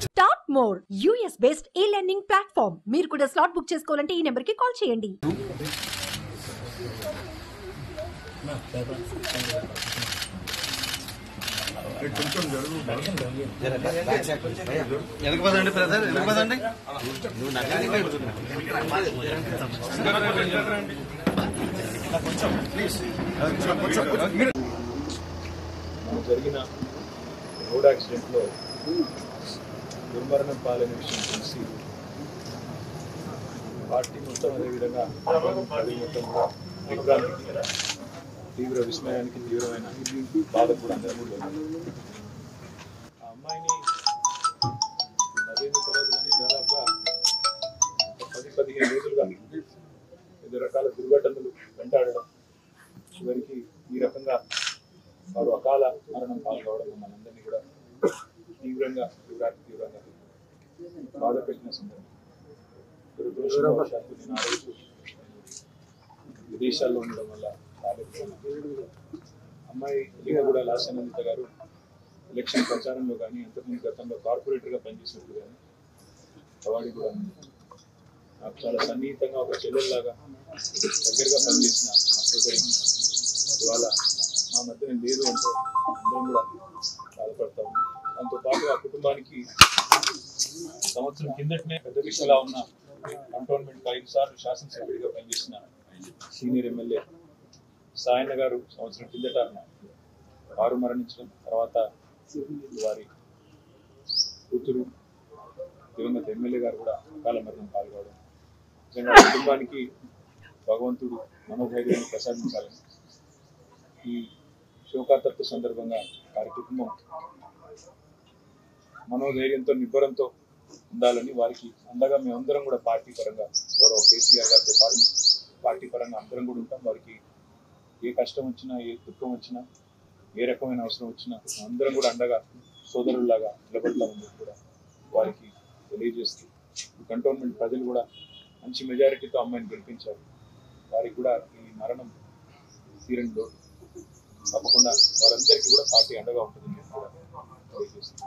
Start more US based e-learning platform. మీరు కూడా slot book చేసుకోవాలంటే ఈ నెంబర్ కి కాల్ చేయండి. వెనకపదండి బ్రదర్, వెనకపదండి. జరిగిన రోడ్ యాక్సిడెంట్ లో దుర్మరణం పాలైన విషయం తెలిసి పార్టీ మొత్తం అదేవిధంగా మొత్తం దిగ్భ్రాంతికి, తీవ్ర విస్మయానికి, తీవ్రమైన బాధ కూడా అందరూ ఆ అమ్మాయిని అదేమి తెలియదు కానీ దాదాపుగా 10-15 రోజులుగా వివిధ రకాల దుర్ఘటనలు వెంటాడడం, చివరికి ఈ రకంగా వారు అకాల మరణం పాల్గొవడం మనందరినీ కూడా తీవ్రంగా బాధ పెట్టిన సందర్భం. దురదృష్టవశాత్తు నేను ఆ రోజు విదేశాల్లో ఉండడం వల్ల అమ్మాయి కూడా లాస్యానందిత గారు ఎలక్షన్ ప్రచారంలో కానీ అంతకుముందు గతంలో కార్పొరేటర్గా పనిచేసినప్పుడు కానీ అవార్డు కూడా నాకు చాలా సన్నిహితంగా ఒక చెల్లెల్లాగా దగ్గరగా పనిచేసిన మా సోదరి ఇవాళ మా మధ్యన లేదు అంటే అందరం కూడా బాధపడతా ఉన్నాం. దాంతోపాటు ఆ కుటుంబానికి సంవత్సరం కిందటనే పెద్ద దిశలా ఉన్న కంటోన్మెంట్ 5 సార్లు శాసనసభ్యుడిగా పనిచేసిన సీనియర్ ఎమ్మెల్యే సాయన్న గారు సంవత్సరం కిందట వారు మరణించడం, తర్వాత వారి కూతురు దివంగత ఎమ్మెల్యే గారు కూడా అకాల మరణం పాల్గొవడం, నిజంగా కుటుంబానికి భగవంతుడు మనోధైర్యాన్ని ప్రసాదించాలని ఈ శోకాతత్వ సందర్భంగా వారి కుటుంబం మనోధైర్యంతో నిబ్బరంతో ఉండాలని వారికి అండగా మేమందరం కూడా పార్టీ పరంగా గౌరవ కేసీఆర్ గారితో పాటు పార్టీ పరంగా అందరం కూడా ఉంటాం. వారికి ఏ కష్టం వచ్చినా, ఏ దుఃఖం వచ్చినా, ఏ రకమైన అవసరం వచ్చినా అందరం కూడా అండగా సోదరుల్లాగా నిలబడతామని కూడా వారికి తెలియజేస్తూ కంటోన్మెంట్ ప్రజలు కూడా మంచి మెజారిటీతో అమ్మాయిని గెలిపించారు. వారికి కూడా ఈ మరణం తీరని లోటు. తప్పకుండా వారందరికీ కూడా పార్టీ అండగా ఉంటుందని కూడా తెలియజేస్తుంది.